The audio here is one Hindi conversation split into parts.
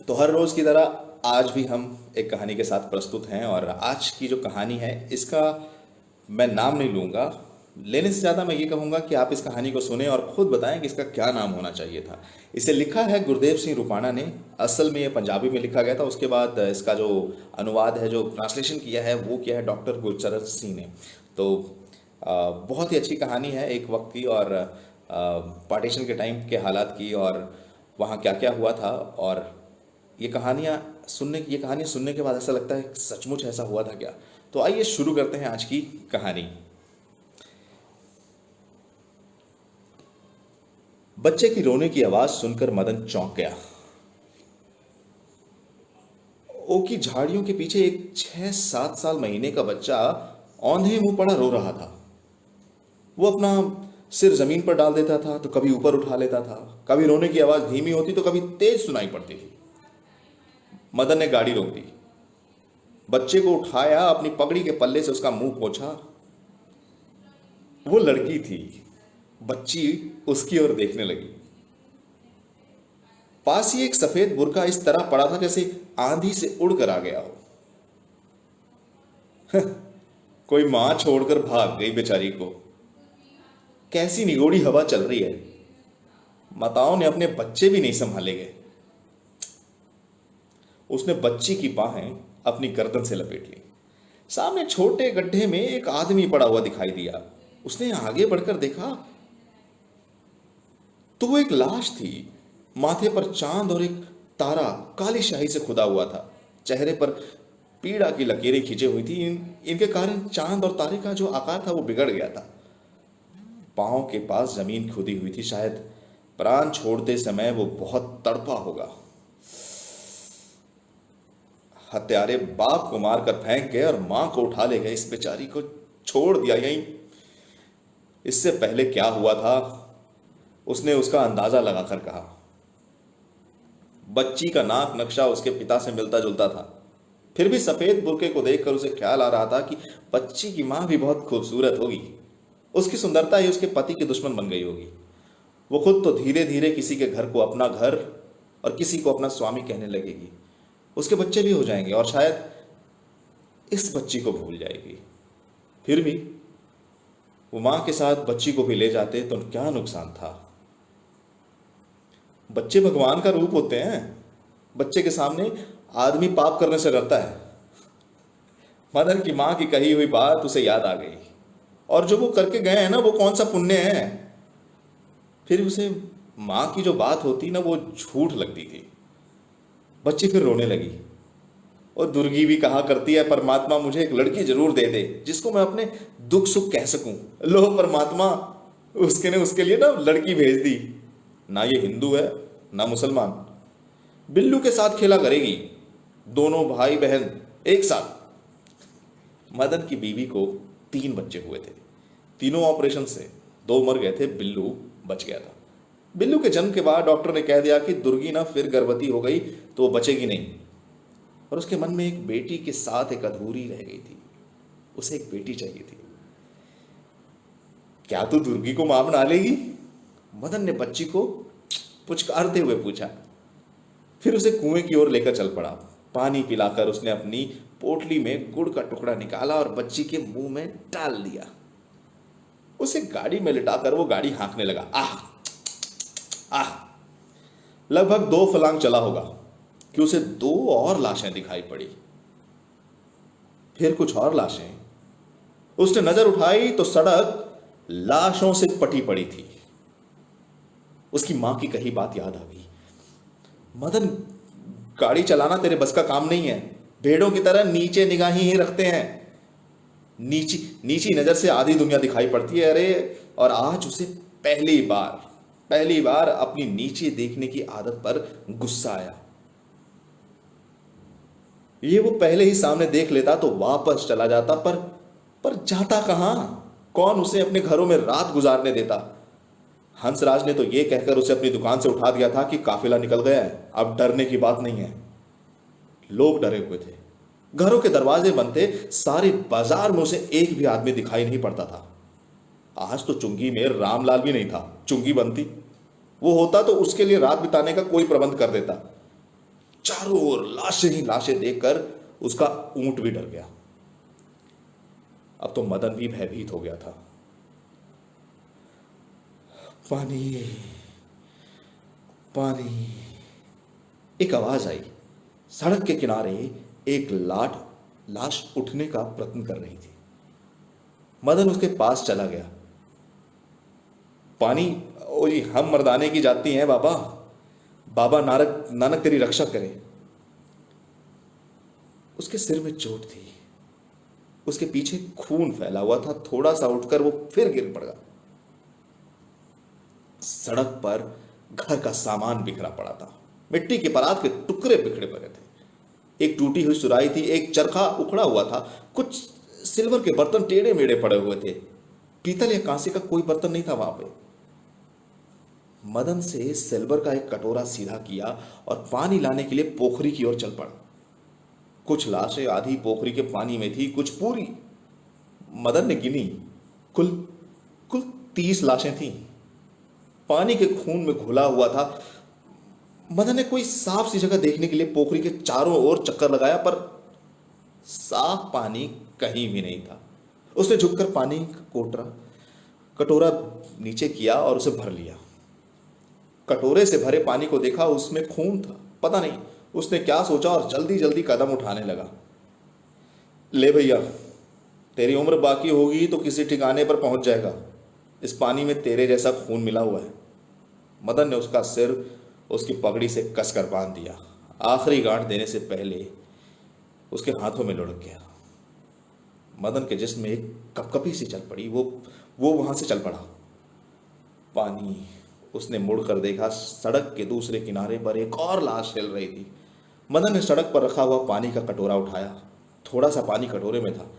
तो हर रोज की तरह आज भी हम एक कहानी के साथ प्रस्तुत हैं और आज की जो कहानी है इसका मैं नाम नहीं लूंगा। लेने से ज़्यादा मैं ये कहूँगा कि आप इस कहानी को सुने और खुद बताएं कि इसका क्या नाम होना चाहिए था। इसे लिखा है गुरदेव सिंह रुपाणा ने। असल में ये पंजाबी में लिखा गया था, उसके बाद इसका जो अनुवाद है, जो ट्रांसलेशन किया है, वो किया है डॉक्टर गुरचरण सिंह ने। तो बहुत ही अच्छी कहानी है एक वक्त की, और पार्टीशन के टाइम के हालात की, और वहाँ क्या क्या हुआ था। और ये कहानियाँ सुनने के बाद ऐसा लगता है कि सचमुच ऐसा हुआ था क्या। तो आइए शुरू करते हैं आज की कहानी। बच्चे की रोने की आवाज सुनकर मदन चौंक गया। ओ की झाड़ियों के पीछे एक 6-7 साल महीने का बच्चा औंधे मुंह पड़ा रो रहा था। वो अपना सिर जमीन पर डाल देता था तो कभी ऊपर उठा लेता था। कभी रोने की आवाज धीमी होती तो कभी तेज सुनाई पड़ती थी। मदन ने गाड़ी रोक दी, बच्चे को उठाया, अपनी पगड़ी के पल्ले से उसका मुंह पोंछा। वो लड़की थी। बच्ची उसकी ओर देखने लगी। पास ही एक सफेद बुर्का इस तरह पड़ा था जैसे आंधी से उड़कर आ गया हो। कोई मां छोड़कर भाग गई बेचारी को। कैसी निगोड़ी हवा चल रही है। माताओं ने अपने बच्चे भी नहीं संभाले गए। उसने बच्ची की बाहें अपनी गर्दन से लपेट ली। सामने छोटे गड्ढे में एक आदमी पड़ा हुआ दिखाई दिया। उसने आगे बढ़कर देखा तो वो एक लाश थी। माथे पर चांद और एक तारा काली शाही से खुदा हुआ था। चेहरे पर पीड़ा की लकीरें खींची हुई थी। इनके कारण चांद और तारे का जो आकार था वो बिगड़ गया था। पांव के पास जमीन खुदी हुई थी। शायद प्राण छोड़ते समय वो बहुत तड़पा होगा। हत्यारे बाप को मारकर फेंक गए और मां को उठा ले गए। इस बेचारी को छोड़ दिया यहीं। इससे पहले क्या हुआ था उसने उसका अंदाजा लगाकर कहा। बच्ची का नाक नक्शा उसके पिता से मिलता जुलता था। फिर भी सफेद बुर्के को देखकर उसे ख्याल आ रहा था कि बच्ची की मां भी बहुत खूबसूरत होगी। उसकी सुंदरता ही उसके पति की दुश्मन बन गई होगी। वो खुद तो धीरे धीरे किसी के घर को अपना घर और किसी को अपना स्वामी कहने लगेगी। उसके बच्चे भी हो जाएंगे और शायद इस बच्ची को भूल जाएगी। फिर भी वो मां के साथ बच्ची को भी ले जाते तो क्या नुकसान था। बच्चे भगवान का रूप होते हैं। बच्चे के सामने आदमी पाप करने से डरता है। मदन की मां की कही हुई बात उसे याद आ गई। और जो वो करके गए हैं ना, वो कौन सा पुण्य है। फिर उसे मां की जो बात होती ना, वो झूठ लगती थी। बच्ची फिर रोने लगी। और दुर्गी भी कहा करती है, परमात्मा मुझे एक लड़की जरूर दे दे जिसको मैं अपने दुख सुख कह सकूं। लो परमात्मा, उसके ने उसके लिए ना लड़की भेज दी। ना ये हिंदू है ना मुसलमान। बिल्लू के साथ खेला करेगी। दोनों भाई बहन एक साथ। मदन की बीवी को 3 बच्चे हुए थे। तीनों ऑपरेशन से। 2 मर गए थे, बिल्लू बच गया था। बिल्लू के जन्म के बाद डॉक्टर ने कह दिया कि दुर्गी ना फिर गर्भवती हो गई तो वो बचेगी नहीं। और उसके मन में एक बेटी के साथ एक अधूरी रह गई थी। उसे एक बेटी चाहिए थी। क्या तू दुर्गी को मां बना लेगी? मदन ने बच्ची को पुचकारते हुए पूछा। फिर उसे कुएं की ओर लेकर चल पड़ा। पानी पिलाकर उसने अपनी पोटली में गुड़ का टुकड़ा निकाला और बच्ची के मुंह में डाल दिया। उसे गाड़ी में लिटाकर वो गाड़ी हाँकने लगा। आह आह। लगभग 2 फलांग चला होगा कि उसे 2 और लाशें दिखाई पड़ी। फिर कुछ और लाशें। उसने नजर उठाई तो सड़क लाशों से पटी पड़ी थी। उसकी मां की कही बात याद आ गई। मदन, गाड़ी चलाना तेरे बस का काम नहीं है। भेड़ों की तरह नीचे निगाही ही रखते हैं। नीची नीची नजर से आधी दुनिया दिखाई पड़ती है। अरे, और आज उसे पहली बार अपनी नीचे देखने की आदत पर गुस्सा आया। ये वो पहले ही सामने देख लेता तो वापस चला जाता, पर जाता कहां? कौन उसे अपने घरों में रात गुजारने देता? हंसराज ने तो ये कहकर उसे अपनी दुकान से उठा दिया था कि काफिला निकल गया है, अब डरने की बात नहीं है। लोग डरे हुए थे। घरों के दरवाजे बंद थे। सारे बाजार में उसे एक भी आदमी दिखाई नहीं पड़ता था। आज तो चुंगी में रामलाल भी नहीं था। चुंगी बंद थी। वो होता तो उसके लिए रात बिताने का कोई प्रबंध कर देता। चारों ओर लाशें ही लाशें देखकर उसका ऊंट भी डर गया। अब तो मदन भी भयभीत हो गया था। पानी, पानी, एक आवाज आई। सड़क के किनारे एक लाश उठने का प्रयत्न कर रही थी। मदन उसके पास चला गया। पानी, ओ जी, हम मर्दाने की जाती हैं बाबा, बाबा नानक नानक तेरी रक्षा करे। उसके सिर में चोट थी, उसके पीछे खून फैला हुआ था। थोड़ा सा उठकर वो फिर गिर पड़ा। सड़क पर घर का सामान बिखरा पड़ा था। मिट्टी के परात के टुकड़े बिखरे पड़े थे। एक टूटी हुई सुराही थी, एक चरखा उखड़ा हुआ था, कुछ सिल्वर के बर्तन टेढ़े मेढ़े पड़े हुए थे। पीतल या कांसे का कोई बर्तन नहीं था वहां पे। मदन से सिल्वर का एक कटोरा सीधा किया और पानी लाने के लिए पोखरी की ओर चल पड़ा। कुछ लाशें आधी पोखरी के पानी में थी, कुछ पूरी। मदन ने गिनी, कुल कुल 30 लाशें थीं। पानी के खून में घुला हुआ था। मदन ने कोई साफ सी जगह देखने के लिए पोखरी के चारों ओर चक्कर लगाया, पर साफ पानी कहीं भी नहीं था। उसने झुककर पानी का कटोरा नीचे किया और उसे भर लिया। कटोरे से भरे पानी को देखा, उसमें खून था। पता नहीं उसने क्या सोचा और जल्दी जल्दी कदम उठाने लगा। ले भैया, तेरी उम्र बाकी होगी तो किसी ठिकाने पर पहुंच जाएगा। इस पानी में तेरे जैसा खून मिला हुआ है। मदन ने उसका सिर उसकी पगड़ी से कसकर बांध दिया। आखिरी गांठ देने से पहले उसके हाथों में लुढ़क गया। मदन के जिस्म में एक कपकपी सी चल पड़ी। वो वहां से चल पड़ा। पानी, उसने मुड़कर देखा, सड़क के दूसरे किनारे पर एक और लाश हिल रही थी। मदन ने सड़क पर रखा हुआ पानी का कटोरा उठाया। थोड़ा सा पानी कटोरे में था।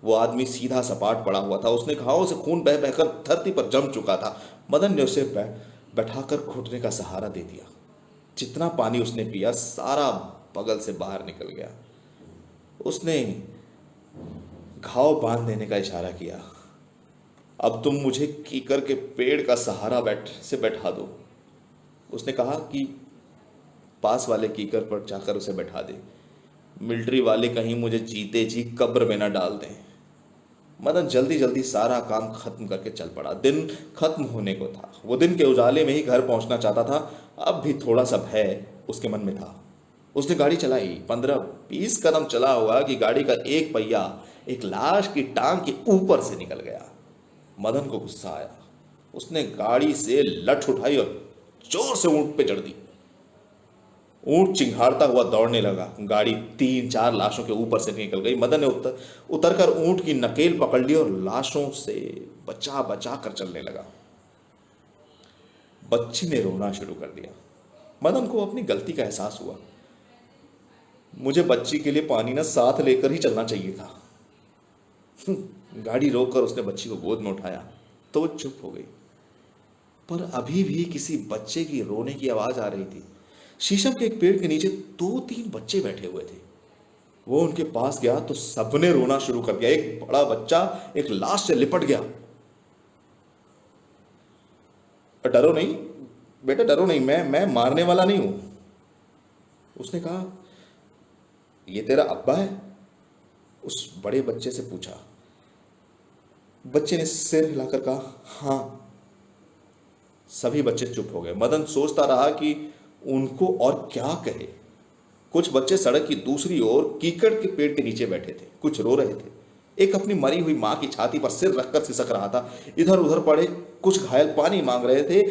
वो आदमी सीधा सपाट पड़ा हुआ था। उसने घावों से खून बह बहकर धरती पर जम चुका था। मदन ने उसे बैठाकर घुटने का सहारा दे दिया। जितना पानी उसने पिया, सारा बगल से बाहर निकल गया। उसने घाव बांध देने का इशारा किया। अब तुम मुझे कीकर के पेड़ का सहारा बैठा दो। उसने कहा कि पास वाले कीकर पर जाकर उसे बैठा दे। मिलिट्री वाले कहीं मुझे जीते जी कब्र में न डाल दें। मदन जल्दी जल्दी सारा काम खत्म करके चल पड़ा। दिन खत्म होने को था। वो दिन के उजाले में ही घर पहुंचना चाहता था। अब भी थोड़ा सा भय उसके मन में था। उसने गाड़ी चलाई। 15-20 कदम चला होगा कि गाड़ी का एक पहिया एक लाश की टांग के ऊपर से निकल गया। मदन को गुस्सा आया। उसने गाड़ी से लठ उठाई और जोर से ऊंट पे चढ़ दी। ऊंट चिंघाड़ता हुआ दौड़ने लगा। गाड़ी 3-4 लाशों के ऊपर से निकल गई। मदन ने उतरकर ऊंट की नकेल पकड़ ली और लाशों से बचा बचा कर चलने लगा। बच्ची ने रोना शुरू कर दिया। मदन को अपनी गलती का एहसास हुआ। मुझे बच्ची के लिए पानी ना साथ लेकर ही चलना चाहिए था। गाड़ी रोककर उसने बच्ची को गोद में उठाया तो वो चुप हो गई। पर अभी भी किसी बच्चे की रोने की आवाज आ रही थी। शीशम के एक पेड़ के नीचे 2-3 बच्चे बैठे हुए थे। वो उनके पास गया तो सबने रोना शुरू कर दिया। एक बड़ा बच्चा एक लाश से लिपट गया। डरो नहीं बेटा, डरो नहीं, मैं मारने वाला नहीं हूं। उसने कहा, ये तेरा अब्बा है? उस बड़े बच्चे से पूछा। बच्चे ने सिर हिलाकर कहा, हां। सभी बच्चे चुप हो गए। मदन सोचता रहा कि उनको और क्या कहे। कुछ बच्चे सड़क की दूसरी ओर कीकड़ के पेड़ के नीचे बैठे थे। कुछ रो रहे थे। एक अपनी मरी हुई मां की छाती पर सिर रखकर सिसक रहा था। इधर उधर पड़े कुछ घायल पानी मांग रहे थे।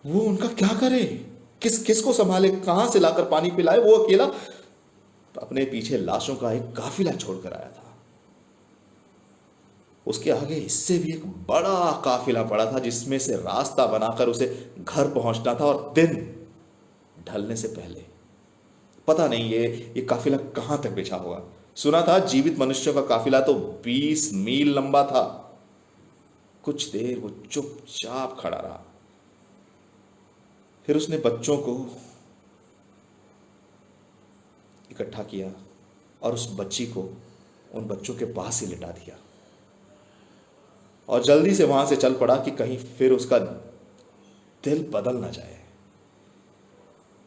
वो उनका क्या करे? किसको संभाले? कहां से लाकर पानी पिलाए? वो अकेला अपने पीछे लाशों का एक काफिला छोड़कर आया था। उसके आगे इससे भी एक बड़ा काफिला पड़ा था, जिसमें से रास्ता बनाकर उसे घर पहुंचना था, और दिन ढलने से पहले। पता नहीं ये काफिला कहां तक बिछा होगा। सुना था जीवित मनुष्यों का काफिला तो 20 मील लंबा था। कुछ देर वो चुपचाप खड़ा रहा। फिर उसने बच्चों को इकट्ठा किया और उस बच्ची को उन बच्चों के पास ही लिटा दिया, और जल्दी से वहां से चल पड़ा कि कहीं फिर उसका दिल बदल ना जाए।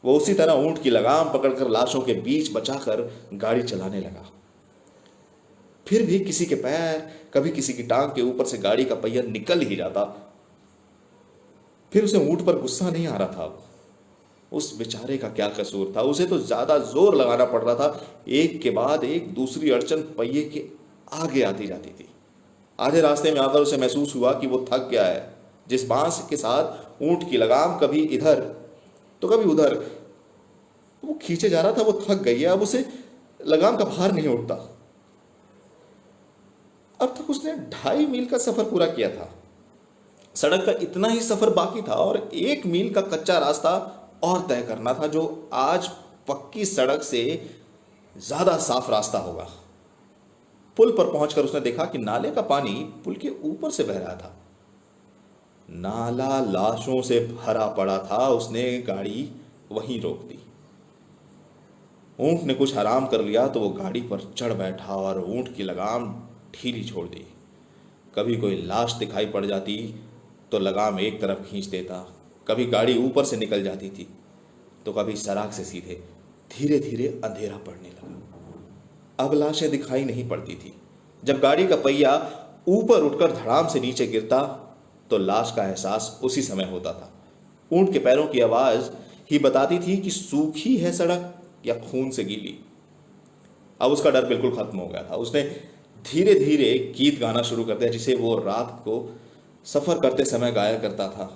वो उसी तरह ऊंट की लगाम पकड़कर लाशों के बीच बचाकर गाड़ी चलाने लगा। फिर भी किसी के पैर, कभी किसी की टांग के ऊपर से गाड़ी का पहिया निकल ही जाता। फिर उसे ऊंट पर गुस्सा नहीं आ रहा था। उस बेचारे का क्या कसूर था? उसे तो ज्यादा जोर लगाना पड़ रहा था। एक के बाद एक दूसरी अड़चन पहिए के आगे आती जाती थी। आधे रास्ते में आकर उसे महसूस हुआ कि वो थक गया है। जिस बांस के साथ ऊंट की लगाम कभी इधर तो कभी उधर वो खींचे जा रहा था, वो थक गई है। अब उसे लगाम का भार नहीं उठता। अब तक उसने 2.5 मील का सफर पूरा किया था। सड़क का इतना ही सफर बाकी था और 1 मील का कच्चा रास्ता और तय करना था, जो आज पक्की सड़क से ज्यादा साफ रास्ता होगा। पुल पर पहुंचकर उसने देखा कि नाले का पानी पुल के ऊपर से बह रहा था। नाला लाशों से भरा पड़ा था। उसने गाड़ी वहीं रोक दी। ऊंट ने कुछ आराम कर लिया तो वो गाड़ी पर चढ़ बैठा और ऊंट की लगाम ढीली छोड़ दी। कभी कोई लाश दिखाई पड़ जाती तो लगाम एक तरफ खींच देता, कभी गाड़ी ऊपर से निकल जाती थी तो कभी सड़क से सीधे। धीरे धीरे अंधेरा पड़ने लगा। अब लाशें दिखाई नहीं पड़ती थी। जब गाड़ी का पहिया ऊपर उठकर धड़ाम से नीचे गिरता तो लाश का एहसास उसी समय होता था। ऊंट के पैरों की आवाज ही बताती थी कि सूखी है सड़क या खून से गीली। अब उसका डर बिल्कुल खत्म हो गया था। उसने धीरे धीरे गीत गाना शुरू कर दिया, जिसे वो रात को सफर करते समय गाया करता था।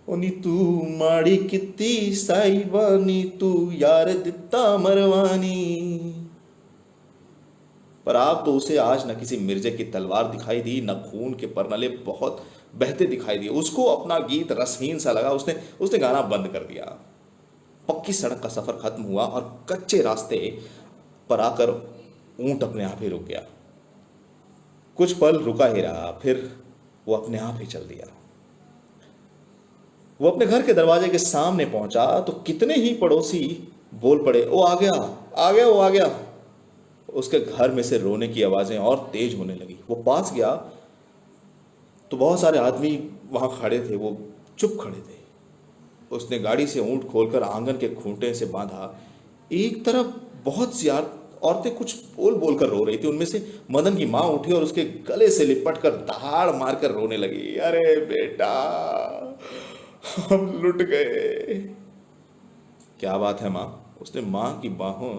ओ नी तू माड़ी कित्ती साहिबा, नी तू यार दित्ता मरवानी। पर आप तो उसे आज न किसी मिर्जे की तलवार दिखाई दी, न खून के परनले बहुत बहते दिखाई दिए। उसको अपना गीत रसहीन सा लगा। उसने गाना बंद कर दिया। पक्की सड़क का सफर खत्म हुआ और कच्चे रास्ते पर आकर ऊंट अपने आप ही रुक गया। कुछ पल रुका ही रहा, फिर वो अपने आप ही चल दिया। वो अपने घर के दरवाजे के सामने पहुंचा तो कितने ही पड़ोसी बोल पड़े, ओ आ गया, आ गया, वो आ गया। उसके घर में से रोने की आवाजें और तेज होने लगी। वो पास गया तो बहुत सारे आदमी वहां खड़े थे। वो चुप खड़े थे। उसने गाड़ी से ऊंट खोलकर आंगन के खूंटे से बांधा। एक तरफ बहुत सी औरतें कुछ बोल बोल कर रो रही थी। उनमें से मदन की मां उठी और उसके गले से लिपट कर दहाड़ मारकर रोने लगी। अरे बेटा, हम लुट गए। क्या बात है मां? उसने मां की बाहों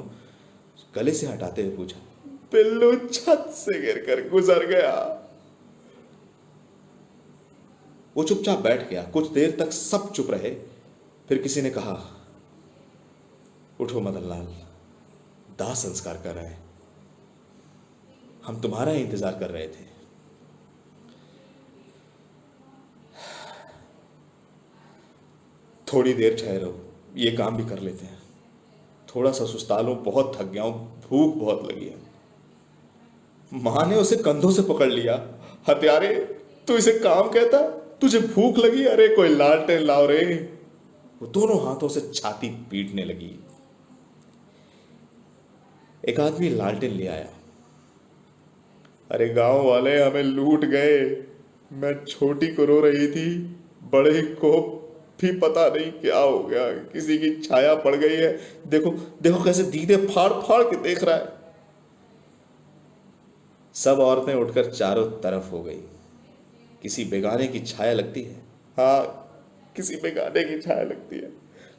गले से हटाते हुए पूछा। बिल्लू छत से गिरकर गुजर गया। वो चुपचाप बैठ गया। कुछ देर तक सब चुप रहे। फिर किसी ने कहा, उठो मदनलाल, दाह संस्कार कर रहे हैं। हम तुम्हारा ही इंतजार कर रहे थे। थोड़ी देर ठहरो, ये काम भी कर लेते हैं। थोड़ा सा सुस्ता लो, बहुत थक गया हूं, भूख बहुत लगी है। मां ने उसे कंधों से पकड़ लिया। हत्यारे, तू इसे काम कहता? तुझे भूख लगी? अरे कोई लालटेन लाओ रे। वो दोनों हाथों से छाती पीटने लगी। एक आदमी लालटेन ले आया। अरे गांव वाले हमें लूट गए। मैं छोटी को रो रही थी, बड़े को भी पता नहीं क्या हो गया, किसी की छाया पड़ गई है। देखो देखो कैसे दीदे फाड़ फाड़ के देख रहा है। सब औरतें उठकर चारों तरफ हो गई। किसी बेगाने की छाया लगती है। हाँ, किसी बेगाने की छाया लगती है।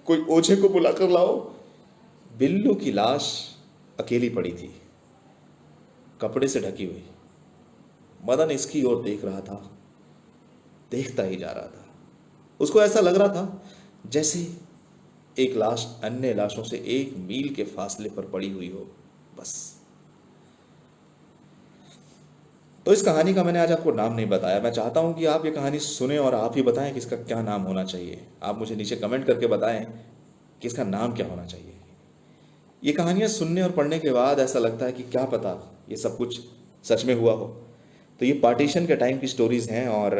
कोई ओझे को बुलाकर लाओ। बिल्लू की लाश अकेली पड़ी थी, कपड़े से ढकी हुई। मदन इसकी ओर देख रहा था, देखता ही जा रहा था। उसको ऐसा लग रहा था जैसे एक लाश अन्य लाशों से 1 मील के फासले पर पड़ी हुई हो, बस। तो इस कहानी का मैंने आज आपको नाम नहीं बताया। मैं चाहता हूं कि आप ये कहानी सुने और आप ही बताएं कि इसका क्या नाम होना चाहिए। आप मुझे नीचे कमेंट करके बताएं कि इसका नाम क्या होना चाहिए। ये कहानियां सुनने और पढ़ने के बाद ऐसा लगता है कि क्या पता ये सब कुछ सच में हुआ हो। तो ये पार्टीशन के टाइम की स्टोरीज हैं और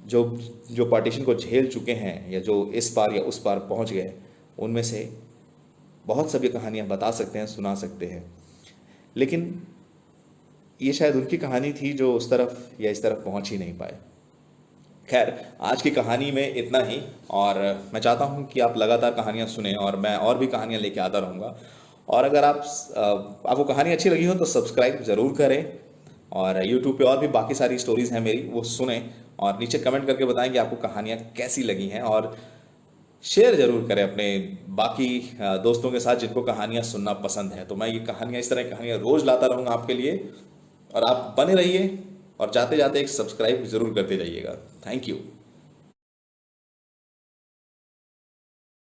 जो जो पार्टीशन को झेल चुके हैं या जो इस पार या उस पार पहुंच गए, उनमें से बहुत सभी कहानियां बता सकते हैं, सुना सकते हैं। लेकिन ये शायद उनकी कहानी थी जो उस तरफ या इस तरफ पहुंच ही नहीं पाए। खैर, आज की कहानी में इतना ही। और मैं चाहता हूँ कि आप लगातार कहानियाँ सुने और मैं और भी कहानियाँ लेके आता रहूँगा। और अगर आपको कहानी अच्छी लगी हो तो सब्सक्राइब ज़रूर करें। और यूट्यूब पे और भी बाकी सारी स्टोरीज हैं मेरी, वो सुने। और नीचे कमेंट करके बताएं कि आपको कहानियाँ कैसी लगी हैं। और शेयर जरूर करें अपने बाकी दोस्तों के साथ जिनको कहानियाँ सुनना पसंद है। तो मैं ये कहानियाँ, इस तरह की कहानियाँ रोज लाता रहूँगा आपके लिए। और आप बने रहिए और जाते जाते एक सब्सक्राइब जरूर करते जाइएगा। Thank you.